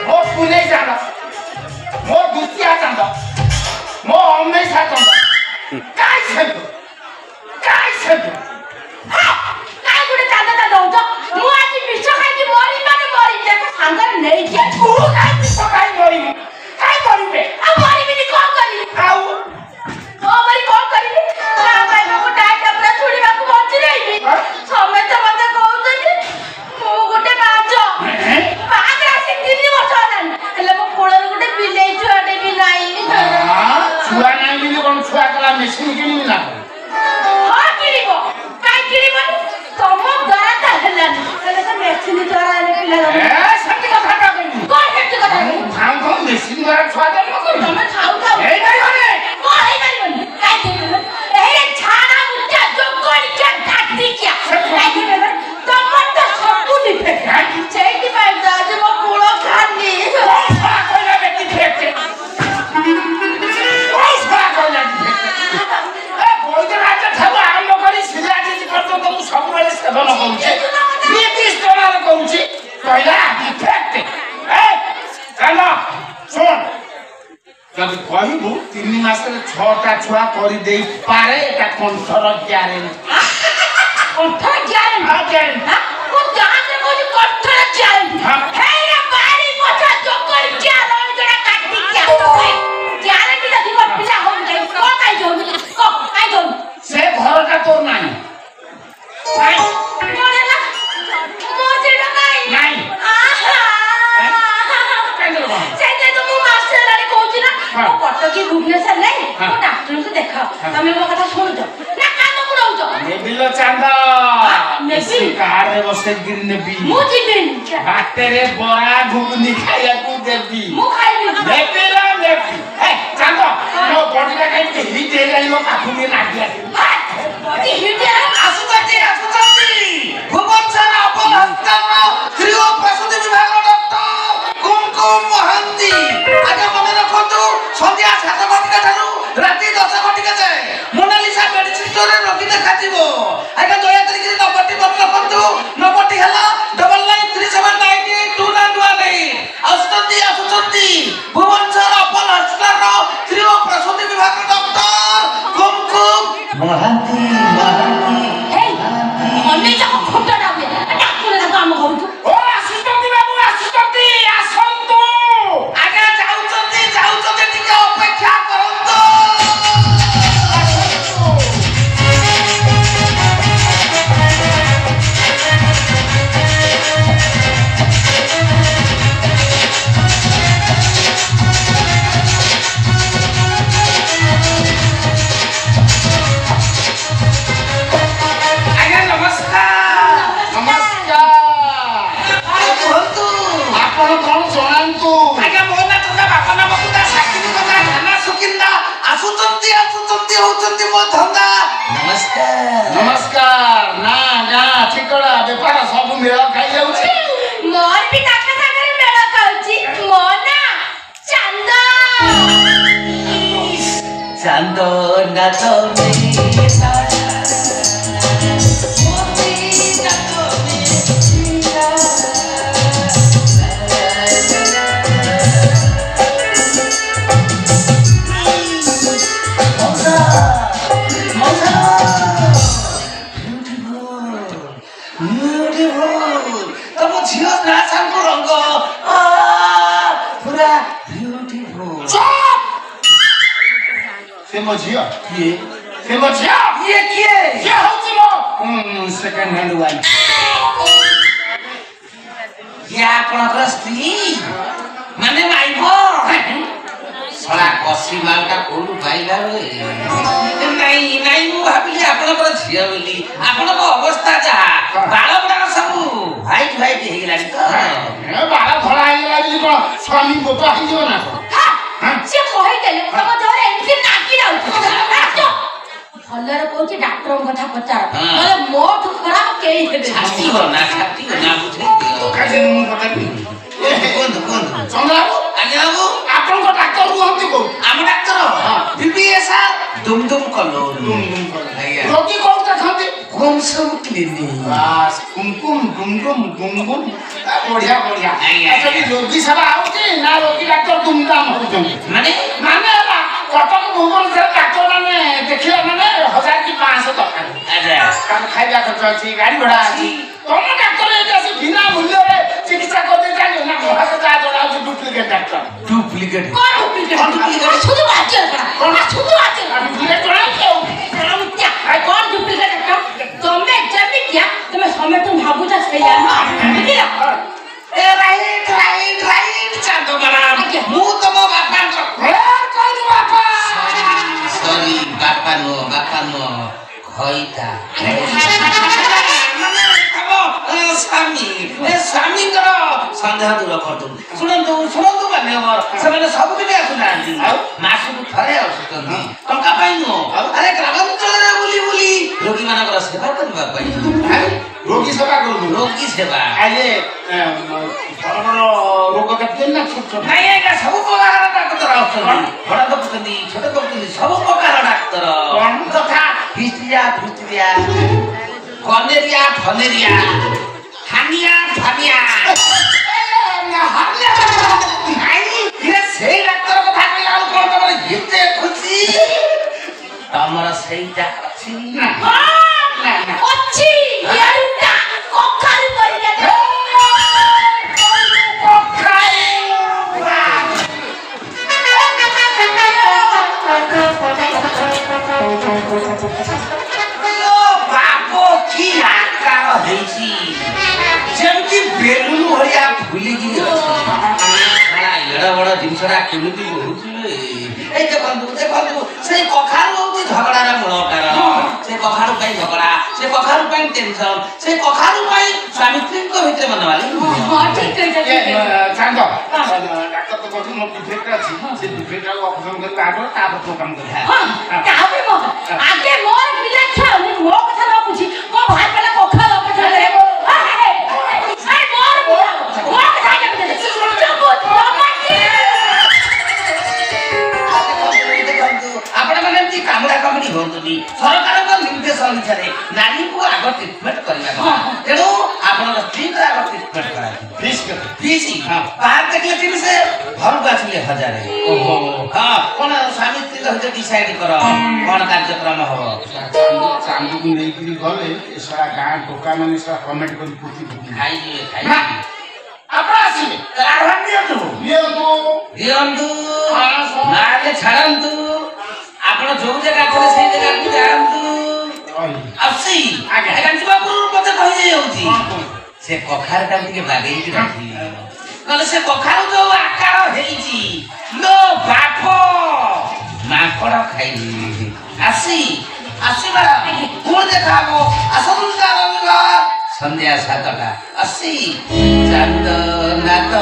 ମୋ ପୁନେଇ ଚାନ୍ଦ ମୋ ଦ୍ୱିତୀୟା ଚାନ୍ଦ ମୋ ଅମେଇଷା ଚାନ୍ଦ କାଇଁ ସେଠୁ କାଇଁ ଗୋଟେ ଚାନ୍ଦଟା ଦଉଛ ମୁଁ ଆଜି ବିଷ ଖାଇକି ମରି ମାନେ ମରି ଦେଖ ସାଙ୍ଗରେ ନେଇକି ତୁ କାଇଁ ବିଷ ଖାଇ ମରିବୁ କାଇଁ ମରିବେ ଆଉ ମରିବିନି କଣ କରିବି ଆଉ କଣ କରିବି ଭାଇ ମୋ ଡାଟା ପୁରା ଶୁଣିବାକୁ ବଞ୍ଚି ରହିବି ସମସ୍ତେ ମତେ କହୁଛନ୍ତି ମୁଁ ଗୋଟେ ବାଜ ଆସି 3 ବର୍ଷ ହେଲାଣି ହେଲେ ମୋ କୋଳରେ ଗୋଟେ ବିଲେଇ ଛୁଆଟେ ବି ନାହିଁ ଛୁଆ ନାହିଁ ବୋଲି କଣ ଛୁଆ କଲା ମେସିନ୍ କିଣିବି ନା ହଁ କିଣିବ କାଇଁ କିଣିବନି ତମ ଦ୍ୱାରା ତା ହେଲାନି ହେଲେ ସେ ମେସିନ୍ ଦ୍ୱାରା ହେଲେ ପିଲା ସେମିତି କଥାଟା କହିବି କଣ ସେମିତି କଥା ମେସିନ୍ ଦ୍ୱାରା ଛୁଆ ଜନ୍ମ କରିବି ତମେ ଖାଉ ହେଇପାରିବନି କଣ ହେଇପାରିବନି କାଇଁ ହେଇପାରିବନି ଏଇ ଛାଡା ମୁଚା ଜୋକଡ଼ିକା କାଟିକିଆ କାଇଁ ହେଇପାରିବନି ତମର ତ ସବୁ ଡିଫେକ୍ଟ ସେଇଥିପାଇଁ ତ ଆଜି ମୋ କୂଳ ଖାଲି କହିଲା ବେଟି ଫେକ୍ଟ ଆରମ୍ଭ କରି ସିଲାଜିଜି ପର୍ଯ୍ୟନ୍ତ ମୁଁ ସବୁବେଳେ ସେବନ କରୁଛି ନିର୍ଦ୍ଦିଷ୍ଟରେ କରୁଛି କହିଲା ଡିଫେକ୍ଟ ଚାଲ ଶୁଣ ଯଦି କହିବୁ 3 ମାସରେ 6ଟା ଛୁଆ କରିଦେଇପାରେ ଏଟା କଣ୍ଠର ଗ୍ୟାରେଣ୍ଟି କଣ୍ଠର ଗ୍ୟାରେଣ୍ଟି ମୁଁ ଗାଁରେ କହୁଛି କଣ୍ଠର ଗ୍ୟାରେଣ୍ଟି ହେଇରା ବାଡ଼ି ପଛା ଜୋକଡ଼ିକା ରହିଜଣା କାଟିକିଆ ଗ୍ୟାରେଣ୍ଟି ଯଦି ମୋ ପିଲା ହଉନି କଣ କାଇଁ ଯାଉନି କାଇଁ ଯାଉନି ସେ ଘରଟା ତୋର ନାହିଁ କଟକି ଭୁବନେଶ୍ୱର ନାଇଁ ମୋ ଡାକ୍ତରଙ୍କୁ ଦେଖ ତମେ ମୋ କଥା ଶୁଣୁଛ ନା କାନକୁ ନଉଛ ନେବିଲ ଚାନ୍ଦ କାରରେ ବସେଇକିରି ନେବି ମୁଁ ଯିବିନି ବାଟରେ ବରା ଘୁଗୁନି ଖାଇବାକୁ ଦେବି ମୁଁ ଖାଇବି ନେବିଲ ନେବି ଚାନ୍ଦ ମୋ ବଡିଟା କାହିଁକି ହିଟ୍ ହେଇଗଲାଣି ମୋ ପାଖକୁ ଟିକେ ନାଗି ଆସୁଛନ୍ତି ଭୁବନେଶ୍ୱର ଅପୋଲୋ ହସ୍ପିଟାଲର ସ୍ତ୍ରୀ ଓ ପ୍ରସୂତି ବିଭାଗ ଡକ୍ଟର କୁମକୁମ ମହାନ୍ତି ଆଜ୍ଞା ମନେ ରଖନ୍ତୁ ସନ୍ଧ୍ୟା 7 ଘଟିକା ଠାରୁ ରାତି 10 ଘଟିକା ଯାଏ ମୋନାଲିସା ମେଡିସିନ ଷ୍ଟୋରରେ ରୋଗୀ ଦେଖାଯିବ ଆଜ୍ଞା ଦୟାକରି ନମ୍ବରଟି ମନେ ରଖନ୍ତୁ ନମ୍ବରଟି ହେଲା 9937982918 ଆସୁଛନ୍ତି ଭୁବନେଶ୍ୱର ଅପୋଲୋ ହସ୍ପିଟାଲର ସ୍ତ୍ରୀ ଓ ପ୍ରସୂତି ବିଭାଗ ଡକ୍ଟର କୁମକୁମ ମହାନ୍ତି ଅନେକ ଫୋଟୋଟା ହୁଏ ଡାକ୍ତର ଆମ ଘରକୁ ଓ ଆସୁଛନ୍ତି ବାବୁ ଆସୁଛନ୍ତି ଆସନ୍ତୁ ଆଜ୍ଞା ଯାଉଛନ୍ତି ଟିକେ ଅପେକ୍ଷା କରନ୍ତୁ ଆଜ୍ଞା ନମସ୍କାର କୁହନ୍ତୁ ଆପଣ କଣ ଜଣାନ୍ତୁ ଆଜ୍ଞା ମୋ ନା ଟଙ୍କା ବାପା ନା ବସୁଧା ସାକିନି ଟଙ୍କା ଧାନା ସୁକିନ୍ଦା ଆସୁଛନ୍ତି ହଉଛନ୍ତି ମୋ ଧନ୍ଦା ନମସ୍କାର ନା ଗାଁ ଠିକଣା ବେପାର ସବୁ ମେଳ ଖାଇଯାଉଛି ମୋର ବି ତାଙ୍କ ସାଙ୍ଗରେ ମେଳ ଖାଉଛି ମୋ ନା ଚାନ୍ଦ ନା ତମେ ତମ ଝିଅ ନା ସାଙ୍ଗ ରଙ୍ଗ ପୁରା ବିୟୁଟିଫୁଲ ସେ ମୋ ଝିଅ କିଏ ସେ ମୋ ଝିଅ କିଏ ହଉଛି ମୋ ସେକେଣ୍ଡ ହ୍ୟାଣ୍ଡ ୱାଇଫ ଇଏ ଆପଣଙ୍କର ସ୍ତ୍ରୀ ମାନେ ମାଇପ ଶଳା କଷି ମାଲଟା କୋଉଠୁ ପାଇଲା ବେଳେ ନାଇଁ ମୁଁ ଭାବିଲି ଆପଣଙ୍କର ଝିଅ ବୋଲି ଆପଣଙ୍କ ଅବସ୍ଥା ଯାହା ବାଳ ଗୁଡାକ ସବୁ ହ୍ୱାଇଟ ହେଇଗଲାଣି ତ ବାଳ ଧଳା ହେଇଗଲା ବୋଲି କଣ ସ୍ୱାମୀ ବୋପା ହେଇଯିବ ନା ସେ କହିଦେଲେ ତମ ଦେହରେ ଏମିତି ନାଗି ଯାଉଛି ଭଲରେ କହୁଛି ଡାକ୍ତରଙ୍କ କଥା ପଚାର ନହେଲେ ମୋଠୁ ଖରାପ କେହି ହେବେ ଛାଟିବ ନା ବୁଝେଇ ଚନ୍ଦ୍ରବାବୁ ଆଜ୍ଞା ବାବୁ ଆପଣଙ୍କ ଡାକ୍ତର ରୁହନ୍ତି କୋଉ ଆମ ଡାକ୍ତର ବିବିଏସ୍ଆର୍ ଦୁମଦୁମ କଲୋନି ରୋଗୀ କୋଉଠି ଦେଖନ୍ତି କୁମକୁମ କ୍ଲିନିକ ବାସ୍ କୁମକୁମ ଗୁମଗୁମ ଗୁମଗୁମ ବଢିଆ ବଢିଆ ଆଜ୍ଞା। ଆକ୍ଚୁଆଲି ରୋଗୀ ସେବା ହଉଛି ନା ରୋଗୀ ଡାକ୍ତର ଧୁମଧାମ ହଉଛନ୍ତି ମାନେ ମାନେ ହେଲା କଟକ ଭୁବନେଶ୍ୱର ଡାକ୍ତର ମାନେ ଦେଖିଲା ମାନେ 1000 କି 500 ଦରକାର କାରଣ ଖାଇବା ଖର୍ଚ୍ଚ ଅଛି ଗାଡି ଭଡା ଅଛି ତମ ଡାକ୍ତର ଏଇଠି ଆସି ବିନା ମୂଲ୍ୟରେ ଚିକିତ୍ସା କରିଦେଇ ଚାଲିବ ନା ମହାରାଜ ଯାହା ଜଣା ହଉଛି ଡୁପ୍ଲିକେଟ ଡାକ୍ତର ଡୁପ୍ଲିକେଟ କଣ ଡୁପ୍ଲିକେଟ শুধু বাচ্চা কোন শুধু বাচ্চা ଡୁପ୍ଲିକେଟ ଜଣା ହଉଛି ଆଉ কোন ডুপ্লিকেট তুমি যেমিতিয়া তুমি সময় তুমি ভাবুছ সেইয়া বুঝিলা ଏ ରାଇଟ ରାଇଟ ରାଇଟ ଚାନ୍ଦ ମ୍ୟାଡାମ ମୁଁ ତମ ବାପାଙ୍କ କହିଲୁ ବାପା ସରି ବାପା ନୁହ ଖଇତା ସ୍ୱାମୀଙ୍କର ସନ୍ଦେହ ଦୂର କରିଦଉଛନ୍ତି ଶୁଣନ୍ତୁ ମାନ୍ୟବର ସେମାନେ ସବୁଦିନ ଆସୁନାହାନ୍ତି ମାସକୁ ଥରେ ଆସୁଛନ୍ତି ଟଙ୍କା ପାଇଁ ନୁହଁ ଆରେ ଗ୍ରାମାଞ୍ଚଳରେ ବୁଲି ରୋଗୀମାନଙ୍କର ସେବା କରିବା ପାଇଁ ରୋଗୀ ସେବା କରୁଛୁ ରୋଗୀ ସେବା ଆଏ ବଡ ବଡ ରୋଗ ଦେଖୁଛନ୍ତି ନା ଛୋଟ ଛୋଟ ନାଇଁ ଆଜ୍ଞା ସବୁ ପ୍ରକାର ଡାକ୍ତର ଆସୁଛନ୍ତି ବଡ ଦେଖୁଛନ୍ତି ଛୋଟ ଦେଖୁଛନ୍ତି ସବୁ ପ୍ରକାର ଡାକ୍ତର ତଥା ହିଷ୍ଟ୍ରିଆ କନେରିଆ ଫନେରିଆ ହାନିଆ ଫାନିଆ ସେଇ ଡାକ୍ତର କଥା କହିଲା ଆଉ କଣ ତମର ଏତେ ଖୁସି ତମର ସେଇଟା ଅଛି ଅଛି ଏଇଟା କଖାରୁ କରିଲା ବାପ କି ଆକାର ହେଇଛି ଯେମିତି ବେଲୁନ ଭଳିଆ ଫୁଲିକିରି ଅଛି ଏଡ ବଡ ଜିନିଷଟା କେମିତି ବହୁଛି ଏଇ ଦେଖନ୍ତୁ ସେଇ କଖାରୁ ହଉଛି ଝଗଡାର ମୂଳ କାରଣ ସେ କଖାରୁ ପାଇଁ ଝଗଡା ସେ କଖାରୁ ପାଇଁ ଟେନସନ ସେ କଖାରୁ ପାଇଁ ସ୍ୱାମୀ ସ୍ତ୍ରୀଙ୍କ ଭିତରେ ମନମାଲି ঠিক কইছা ଚାନ୍ଦ ଡାକ୍ତର ତ କହୁଛି ମୋ ଡିଫେକ୍ଟ ଅଛି ସେ ଡିଫେକ୍ଟଟାକୁ ଅପରେସନ କରି ବାହାର କର ତାପରେ ତୋ କାମ କରିବା তাহলে আগে মোর পিলা ছাড় মো কথা না বুঝি মো ভাই পেলা কখা লগে চলে আরে মোর কথা কে বুঝে ଆପଣମାନେ ଏମିତି କାମୁଡା କାମୁଡି ହୁଅନ୍ତୁନି ସରକାରଙ୍କ ନିର୍ଦ୍ଦେଶ ଅନୁସାରେ ନାରୀଙ୍କୁ ଆଗ ଟ୍ରିଟମେଣ୍ଟ କରିବା କଥା ତେଣୁ ଆପଣଙ୍କ ସ୍ତ୍ରୀଙ୍କର ଆଗ ଟ୍ରିଟମେଣ୍ଟ କରାଯିବ ଫିସ୍ ବାହାର ଦେଖିଲେ 300 ଘରକୁ ଆସିଲେ 1000 କଣ ସ୍ୱାମୀ ସ୍ତ୍ରୀଙ୍କ ଭିତରେ ଡିସାଇଡ୍ କର କଣ କାର୍ଯ୍ୟକ୍ରମ ହବ ଚାନ୍ଦକୁ ନେଇକିରି ଗଲେ ସାରା ଗାଁ ଟୋକା ମାନେ ସାରା କମେଣ୍ଟ କରି ପୁତି ଖାଇଯିବେ ଆପଣ ଆସିବେ ଦିଅନ୍ତୁ ନହେଲେ ଛାଡ଼ନ୍ତୁ ଆପଣ ଯୋଉ ଜାଗା ଥିଲେ ସେଇ ଜାଗାକୁ ଯାଆନ୍ତୁ ଆସି ଯିବାକୁ ମତେ କହିଯାଉଛି ସେ କଖାରୁଟା ଟିକେ ବାଗେଇକି ରଖି ନହେଲେ ସେ କଖାରୁ ଯୋଉ ଆକାର ହେଇଛି ଲୋ ବାପ ମାଙ୍କଡ ଖାଇଲି ଆସିବା ପୁଣି ଦେଖା ହବ ଆସନ୍ତା ରବିବାର ସନ୍ଧ୍ୟା 7ଟା ଚାନ୍ଦ ନାତ